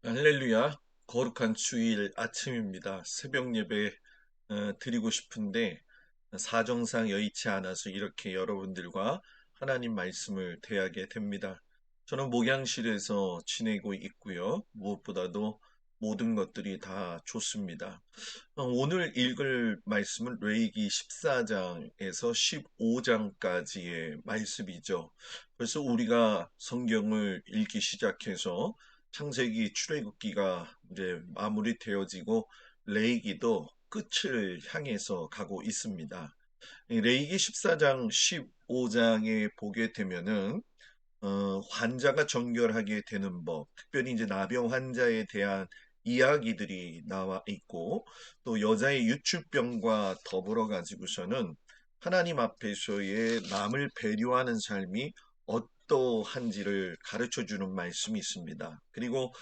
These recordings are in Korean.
할렐루야, 거룩한 주일 아침입니다. 새벽 예배 드리고 싶은데 사정상 여의치 않아서 이렇게 여러분들과 하나님 말씀을 대하게 됩니다. 저는 목양실에서 지내고 있고요. 무엇보다도 모든 것들이 다 좋습니다. 오늘 읽을 말씀은 레위기 14장에서 15장까지의 말씀이죠. 벌써 우리가 성경을 읽기 시작해서 창세기 출애굽기가 이제 마무리되어지고 레위기도 끝을 향해서 가고 있습니다. 이 레위기 14장, 15장에 보게 되면은 환자가 정결하게 되는 법, 특별히 이제 나병 환자에 대한 이야기들이 나와 있고, 또 여자의 유출병과 더불어 가지고서는 하나님 앞에서의 남을 배려하는 삶이 어떠한지를 가르쳐 주는 말씀이 있습니다. 그리고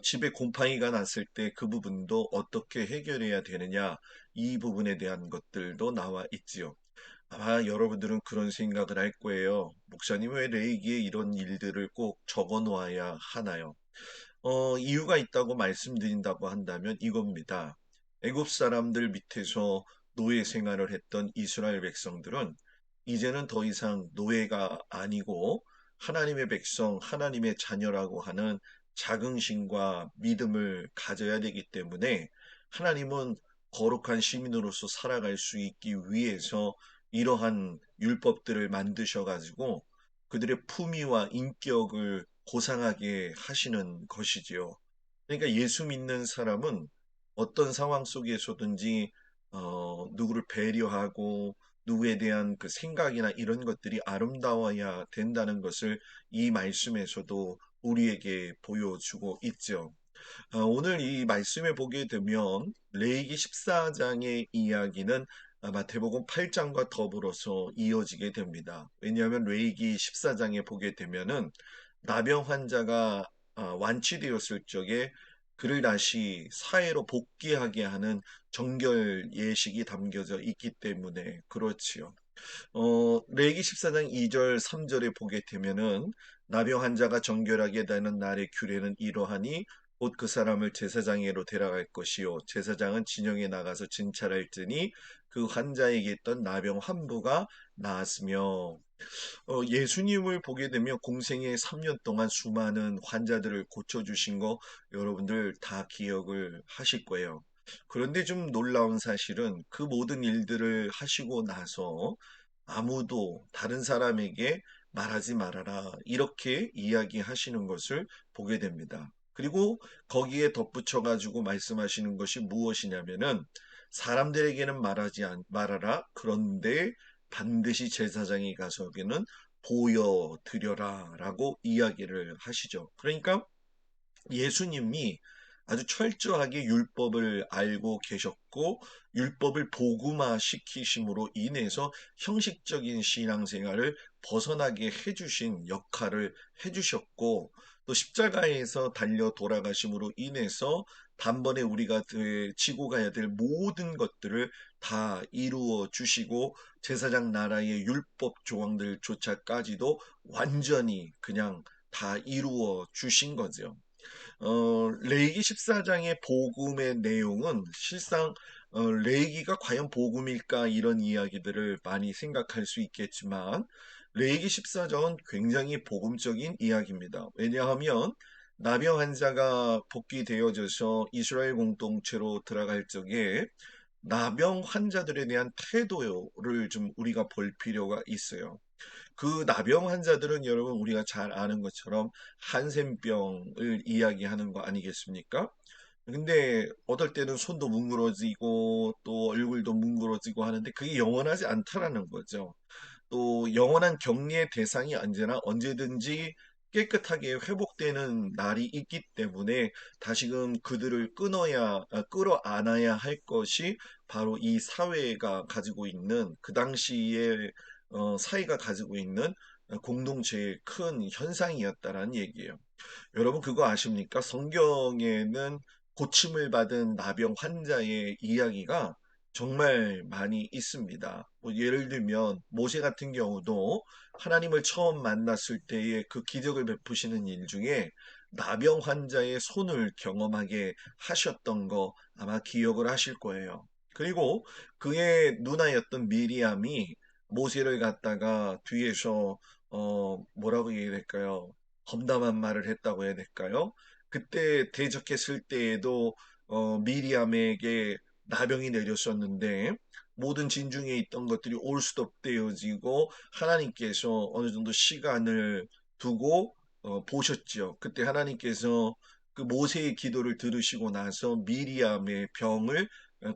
집에 곰팡이가 났을 때 그 부분도 어떻게 해결해야 되느냐, 이 부분에 대한 것들도 나와 있지요. 아마 여러분들은 그런 생각을 할 거예요. 목사님, 왜 레이기에 이런 일들을 꼭 적어 놓아야 하나요? 이유가 있다고 말씀드린다고 한다면 이겁니다. 애굽 사람들 밑에서 노예 생활을 했던 이스라엘 백성들은 이제는 더 이상 노예가 아니고 하나님의 백성, 하나님의 자녀라고 하는 자긍심과 믿음을 가져야 되기 때문에 하나님은 거룩한 시민으로서 살아갈 수 있기 위해서 이러한 율법들을 만드셔가지고 그들의 품위와 인격을 고상하게 하시는 것이지요. 그러니까 예수 믿는 사람은 어떤 상황 속에서든지 누구를 배려하고 누구에 대한 그 생각이나 이런 것들이 아름다워야 된다는 것을 이 말씀에서도 우리에게 보여주고 있죠. 오늘 이 말씀에 보게 되면 레위기 14장의 이야기는 마태복음 8장과 더불어서 이어지게 됩니다. 왜냐하면 레위기 14장에 보게 되면은 나병 환자가 완치되었을 적에 그를 다시 사회로 복귀하게 하는 정결 예식이 담겨져 있기 때문에 그렇지요. 레기 14장 2절 3절에 보게 되면은 나병 환자가 정결하게 되는 날의 규례는 이러하니 곧 그 사람을 제사장에로 데려갈 것이요 제사장은 진영에 나가서 진찰할지니 그 환자에게 있던 나병 환부가 나았으며 예수님을 보게 되면 공생의 3년 동안 수많은 환자들을 고쳐주신 거 여러분들 다 기억을 하실 거예요. 그런데 좀 놀라운 사실은 그 모든 일들을 하시고 나서 아무도 다른 사람에게 말하지 말아라. 이렇게 이야기하시는 것을 보게 됩니다. 그리고 거기에 덧붙여가지고 말씀하시는 것이 무엇이냐면은 사람들에게는 말하라. 그런데 반드시 제사장이 가서에게는 보여드려라 라고 이야기를 하시죠. 그러니까 예수님이 아주 철저하게 율법을 알고 계셨고 율법을 복음화 시키심으로 인해서 형식적인 신앙생활을 벗어나게 해주신 역할을 해주셨고 또 십자가에서 달려 돌아가심으로 인해서 단번에 우리가 지고 가야 될 모든 것들을 다 이루어 주시고 제사장 나라의 율법 조항들조차까지도 완전히 그냥 다 이루어 주신 거죠. 레이기 14장의 복음의 내용은 실상 레이기가 과연 복음일까 이런 이야기들을 많이 생각할 수 있겠지만 레이기 14장은 굉장히 복음적인 이야기입니다. 왜냐하면 나병 환자가 복귀되어져서 이스라엘 공동체로 들어갈 적에 나병 환자들에 대한 태도를 좀 우리가 볼 필요가 있어요. 그 나병 환자들은 여러분 우리가 잘 아는 것처럼 한센병을 이야기하는 거 아니겠습니까? 근데 어떨 때는 손도 뭉그러지고 또 얼굴도 뭉그러지고 하는데 그게 영원하지 않다라는 거죠. 또 영원한 격리의 대상이 언제나 언제든지 깨끗하게 회복되는 날이 있기 때문에 다시금 그들을 끌어안아야 할 것이 바로 이 사회가 가지고 있는 그 당시에 사회가 가지고 있는 공동체의 큰 현상이었다라는 얘기예요. 여러분 그거 아십니까? 성경에는 고침을 받은 나병 환자의 이야기가 정말 많이 있습니다. 뭐 예를 들면 모세 같은 경우도 하나님을 처음 만났을 때의 그 기적을 베푸시는 일 중에 나병 환자의 손을 경험하게 하셨던 거 아마 기억을 하실 거예요. 그리고 그의 누나였던 미리암이 모세를 갖다가 뒤에서 뭐라고 얘기해야 될까요? 험담한 말을 했다고 해야 될까요? 그때 대적했을 때에도 미리암에게 나병이 내렸었는데 모든 진중에 있던 것들이 올스톱되어지고 하나님께서 어느 정도 시간을 두고 보셨죠. 그때 하나님께서 그 모세의 기도를 들으시고 나서 미리암의 병을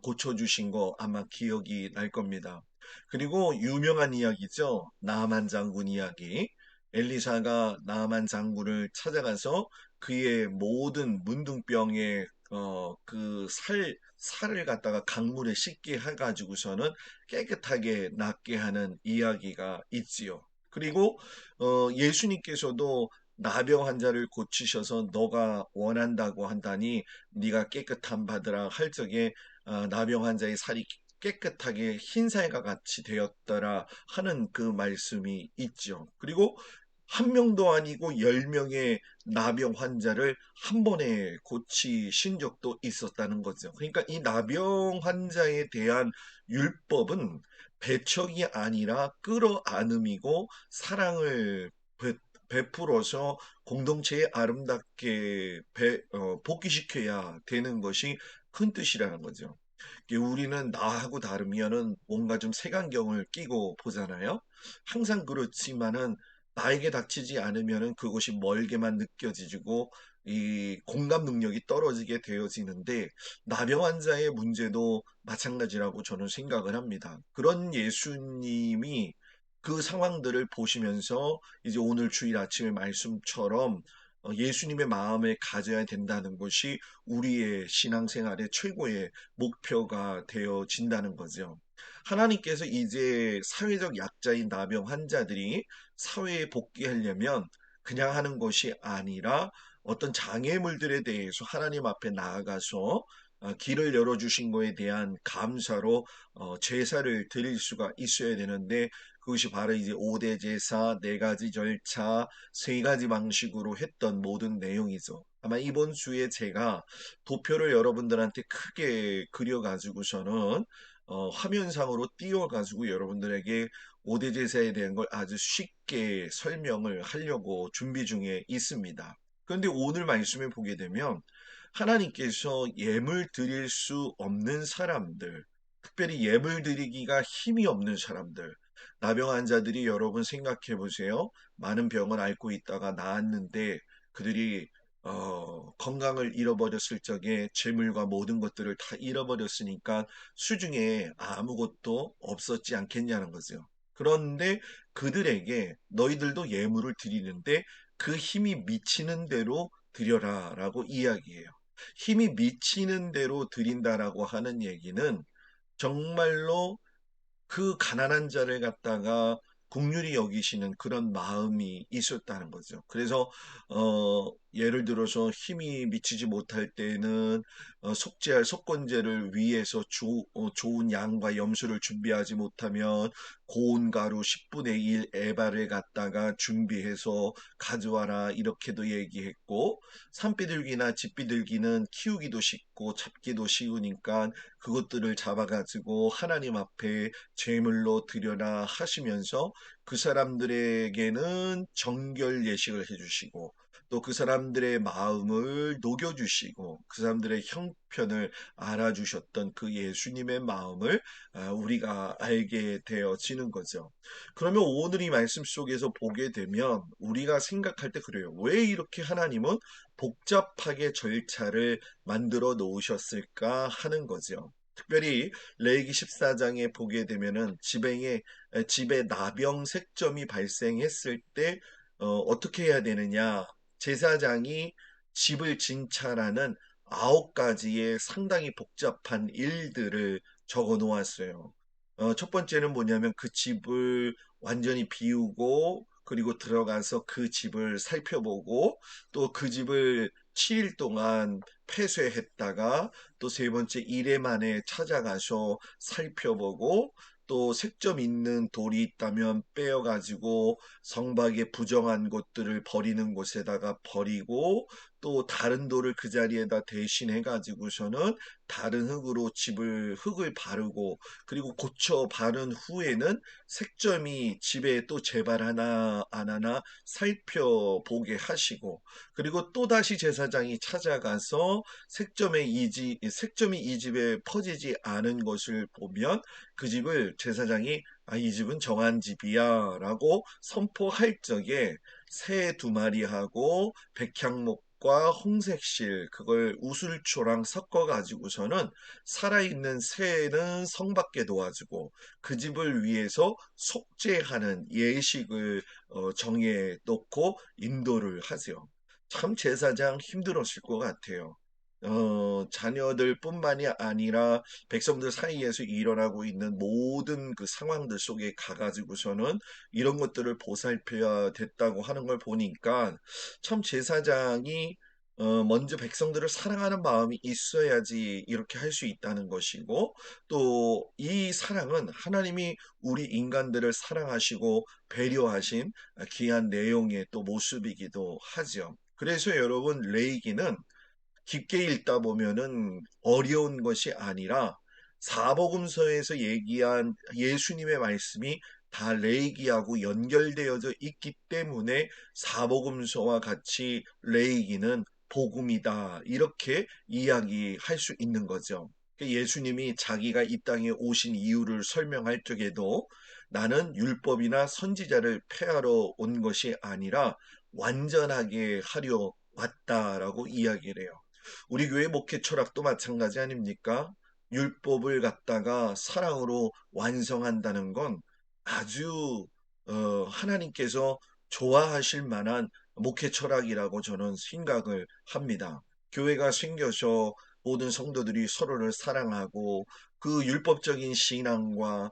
고쳐주신 거 아마 기억이 날 겁니다. 그리고 유명한 이야기죠. 나만 장군 이야기. 엘리사가 나만 장군을 찾아가서 그의 모든 문둥병에 그 살을 갖다가 강물에 씻게 해가지고서는 깨끗하게 낫게 하는 이야기가 있지요. 그리고 예수님께서도 나병 환자를 고치셔서 너가 원한다고 한다니 네가 깨끗함 받으라 할 적에 나병 환자의 살이 깨끗하게 흰살과 같이 되었더라 하는 그 말씀이 있죠. 그리고 한 명도 아니고 10명의 나병 환자를 한 번에 고치신 적도 있었다는 거죠. 그러니까 이 나병 환자에 대한 율법은 배척이 아니라 끌어안음이고 사랑을 베풀어서 공동체에 아름답게 복귀시켜야 되는 것이 큰 뜻이라는 거죠. 우리는 나하고 다르면은 뭔가 좀 색안경을 끼고 보잖아요. 항상 그렇지만은 나에게 닥치지 않으면은 그것이 멀게만 느껴지고 이 공감 능력이 떨어지게 되어지는데 나병 환자의 문제도 마찬가지라고 저는 생각을 합니다. 그런 예수님이 그 상황들을 보시면서 이제 오늘 주일 아침의 말씀처럼 예수님의 마음에 가져야 된다는 것이 우리의 신앙생활의 최고의 목표가 되어진다는 거죠. 하나님께서 이제 사회적 약자인 나병 환자들이 사회에 복귀하려면 그냥 하는 것이 아니라 어떤 장애물들에 대해서 하나님 앞에 나아가서 길을 열어주신 것에 대한 감사로 제사를 드릴 수가 있어야 되는데 그것이 바로 이제 5대 제사, 4가지 절차, 3가지 방식으로 했던 모든 내용이죠. 아마 이번 주에 제가 도표를 여러분들한테 크게 그려가지고서는 화면상으로 띄워가지고 여러분들에게 5대 제사에 대한 걸 아주 쉽게 설명을 하려고 준비 중에 있습니다. 그런데 오늘 말씀을 보게 되면 하나님께서 예물 드릴 수 없는 사람들, 특별히 예물 드리기가 힘이 없는 사람들, 나병 환자들이 여러분 생각해 보세요. 많은 병을 앓고 있다가 나았는데 그들이 건강을 잃어버렸을 적에 재물과 모든 것들을 다 잃어버렸으니까 수중에 아무것도 없었지 않겠냐는 거죠. 그런데 그들에게 너희들도 예물을 드리는데 그 힘이 미치는 대로 드려라라고 이야기해요. 힘이 미치는 대로 드린다라고 하는 얘기는 정말로 그 가난한 자를 갖다가 국률이 여기시는 그런 마음이 있었다는 거죠. 그래서 예를 들어서 힘이 미치지 못할 때는 속죄할 속건제를 위해서 좋은 양과 염소를 준비하지 못하면 고운 가루 10분의 1 에바를 갖다가 준비해서 가져와라 이렇게도 얘기했고 산비둘기나 집비둘기는 키우기도 쉽고 잡기도 쉬우니까 그것들을 잡아가지고 하나님 앞에 제물로 드려라 하시면서 그 사람들에게는 정결 예식을 해주시고 또 그 사람들의 마음을 녹여주시고 그 사람들의 형편을 알아주셨던 그 예수님의 마음을 우리가 알게 되어지는 거죠. 그러면 오늘 이 말씀 속에서 보게 되면 우리가 생각할 때 그래요. 왜 이렇게 하나님은 복잡하게 절차를 만들어 놓으셨을까 하는 거죠. 특별히 레위기 14장에 보게 되면은 집에 나병 색점이 발생했을 때 어떻게 해야 되느냐? 제사장이 집을 진찰하는 9가지의 상당히 복잡한 일들을 적어 놓았어요. 첫 번째는 뭐냐면 그 집을 완전히 비우고 그리고 들어가서 그 집을 살펴보고 또 그 집을 7일 동안 폐쇄했다가 또 세 번째 1회 만에 찾아가서 살펴보고 또 색점 있는 돌이 있다면 빼어가지고 성박에 부정한 곳들을 버리는 곳에다가 버리고 또 다른 돌을 그 자리에다 대신해 가지고서는 다른 흙을 바르고 그리고 고쳐 바른 후에는 색점이 집에 또 재발하나 안 하나 살펴보게 하시고 그리고 또다시 제사장이 찾아가서 색점이 이 집에 퍼지지 않은 것을 보면 그 집을 제사장이 이 집은 정한 집이야 라고 선포할 적에 새 두 마리하고 백향목과 홍색실 그걸 우술초랑 섞어 가지고서는 살아있는 새는 성 밖에 놓아주고 그 집을 위해서 속죄하는 예식을 정해 놓고 인도를 하죠. 참 제사장 힘들었을 것 같아요. 자녀들 뿐만이 아니라 백성들 사이에서 일어나고 있는 모든 그 상황들 속에 가가지고서는 이런 것들을 보살펴야 됐다고 하는 걸 보니까 참 제사장이 먼저 백성들을 사랑하는 마음이 있어야지 이렇게 할 수 있다는 것이고 또 이 사랑은 하나님이 우리 인간들을 사랑하시고 배려하신 귀한 내용의 또 모습이기도 하죠. 그래서 여러분 레이기는 깊게 읽다 보면은 어려운 것이 아니라 사복음서에서 얘기한 예수님의 말씀이 다 레이기하고 연결되어져 있기 때문에 사복음서와 같이 레이기는 복음이다. 이렇게 이야기할 수 있는 거죠. 예수님이 자기가 이 땅에 오신 이유를 설명할 적에도 나는 율법이나 선지자를 폐하러 온 것이 아니라 완전하게 하려 왔다라고 이야기를 해요. 우리 교회 목회 철학도 마찬가지 아닙니까? 율법을 갖다가 사랑으로 완성한다는 건 아주 하나님께서 좋아하실 만한 목회 철학이라고 저는 생각을 합니다. 교회가 생겨서 모든 성도들이 서로를 사랑하고 그 율법적인 신앙과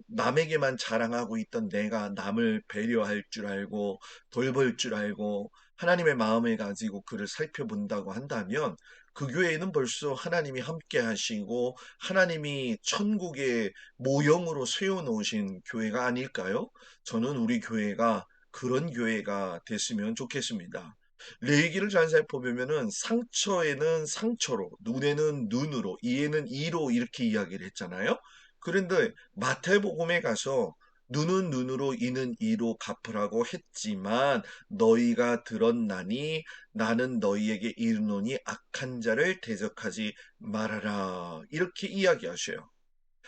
남에게만 자랑하고 있던 내가 남을 배려할 줄 알고 돌볼 줄 알고 하나님의 마음을 가지고 그를 살펴본다고 한다면 그 교회에는 벌써 하나님이 함께 하시고 하나님이 천국의 모형으로 세워놓으신 교회가 아닐까요? 저는 우리 교회가 그런 교회가 됐으면 좋겠습니다. 레위기를 잘 살펴보면은 상처에는 상처로, 눈에는 눈으로, 이에는 이로 이렇게 이야기를 했잖아요. 그런데 마태복음에 가서 눈은 눈으로 이는 이로 갚으라고 했지만 너희가 들었나니 나는 너희에게 이르노니 악한 자를 대적하지 말아라. 이렇게 이야기하셔요.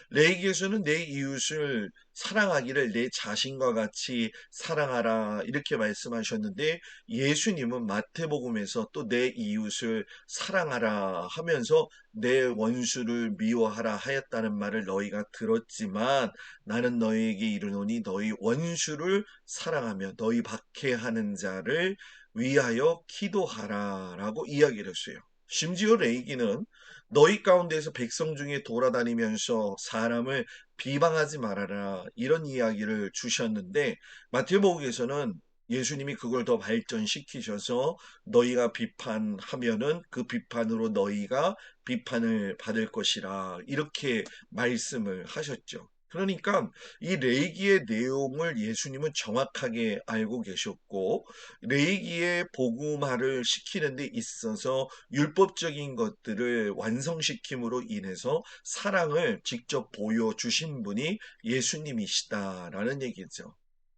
레이기에서는 내 이웃을 사랑하기를 내 자신과 같이 사랑하라 이렇게 말씀하셨는데 예수님은 마태복음에서 또 내 이웃을 사랑하라 하면서 내 원수를 미워하라 하였다는 말을 너희가 들었지만 나는 너희에게 이르노니 너희 원수를 사랑하며 너희 박해하는 자를 위하여 기도하라라고 이야기를 했어요. 심지어 레이기는 너희 가운데서 백성 중에 돌아다니면서 사람을 비방하지 말아라 이런 이야기를 주셨는데 마태복음에서는 예수님이 그걸 더 발전시키셔서 너희가 비판하면은 그 비판으로 너희가 비판을 받을 것이라 이렇게 말씀을 하셨죠. 그러니까 이 레이기의 내용을 예수님은 정확하게 알고 계셨고 레이기의 복음화를 시키는 데 있어서 율법적인 것들을 완성시킴으로 인해서 사랑을 직접 보여주신 분이 예수님이시다라는 얘기죠.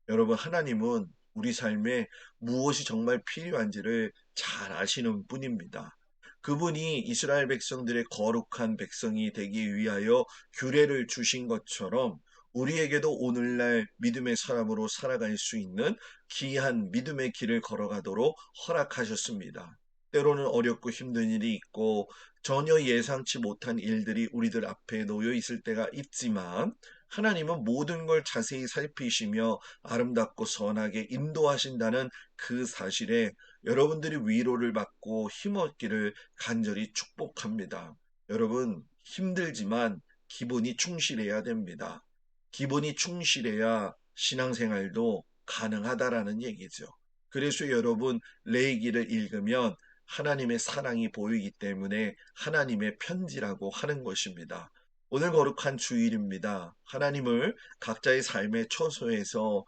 여러분, 하나님은 우리 삶에 무엇이 정말 필요한지를 잘 아시는 분입니다. 그분이 이스라엘 백성들의 거룩한 백성이 되기 위하여 규례를 주신 것처럼 우리에게도 오늘날 믿음의 사람으로 살아갈 수 있는 귀한 믿음의 길을 걸어가도록 허락하셨습니다. 때로는 어렵고 힘든 일이 있고 전혀 예상치 못한 일들이 우리들 앞에 놓여 있을 때가 있지만 하나님은 모든 걸 자세히 살피시며 아름답고 선하게 인도하신다는 그 사실에 여러분들이 위로를 받고 힘없기를 간절히 축복합니다. 여러분, 힘들지만 기본이 충실해야 됩니다. 기본이 충실해야 신앙생활도 가능하다라는 얘기죠. 그래서 여러분, 레이기를 읽으면 하나님의 사랑이 보이기 때문에 하나님의 편지라고 하는 것입니다. 오늘 거룩한 주일입니다. 하나님을 각자의 삶의 처소에서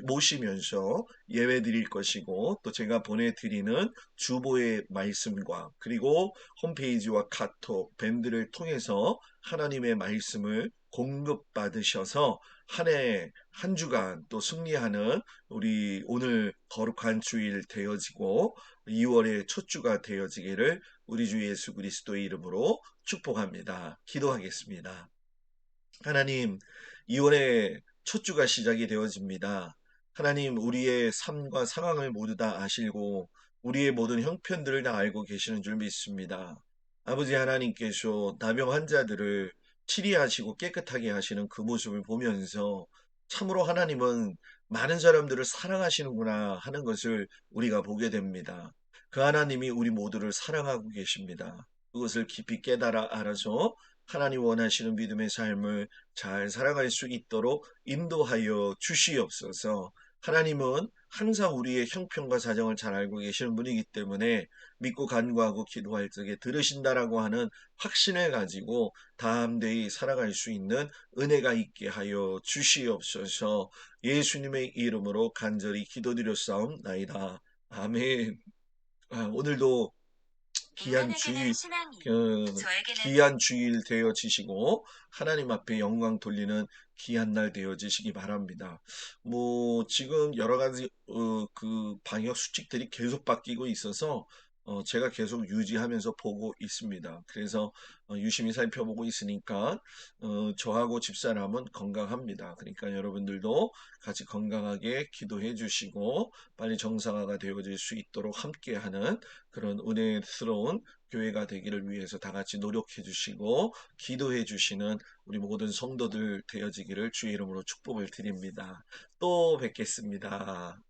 모시면서 예배 드릴 것이고 또 제가 보내드리는 주보의 말씀과 그리고 홈페이지와 카톡, 밴드를 통해서 하나님의 말씀을 공급받으셔서 한 주간 또 승리하는 우리 오늘 거룩한 주일 되어지고 2월의 첫 주가 되어지기를 우리 주 예수 그리스도의 이름으로 축복합니다. 기도하겠습니다. 하나님, 2월의 첫 주가 시작이 되어집니다. 하나님, 우리의 삶과 상황을 모두 다 아시고 우리의 모든 형편들을 다 알고 계시는 줄 믿습니다. 아버지 하나님께서 나병 환자들을 치리하시고 깨끗하게 하시는 그 모습을 보면서 참으로 하나님은 많은 사람들을 사랑하시는구나 하는 것을 우리가 보게 됩니다. 그 하나님이 우리 모두를 사랑하고 계십니다. 그것을 깊이 깨달아 알아서 하나님 원하시는 믿음의 삶을 잘 살아갈 수 있도록 인도하여 주시옵소서. 하나님은 항상 우리의 형편과 사정을 잘 알고 계시는 분이기 때문에 믿고 간구하고 기도할 적에 들으신다라고 하는 확신을 가지고 담대히 살아갈 수 있는 은혜가 있게 하여 주시옵소서. 예수님의 이름으로 간절히 기도드렸사옵나이다. 아멘. 오늘도 귀한 주일, 귀한 주일 되어지시고 하나님 앞에 영광 돌리는 귀한 날 되어지시기 바랍니다. 지금 여러 가지 그 방역 수칙들이 계속 바뀌고 있어서 제가 계속 유지하면서 보고 있습니다. 그래서 유심히 살펴보고 있으니까 저하고 집사람은 건강합니다. 그러니까 여러분들도 같이 건강하게 기도해 주시고 빨리 정상화가 되어질 수 있도록 함께하는 그런 은혜스러운 교회가 되기를 위해서 다 같이 노력해 주시고 기도해 주시는 우리 모든 성도들 되어지기를 주의 이름으로 축복을 드립니다. 또 뵙겠습니다.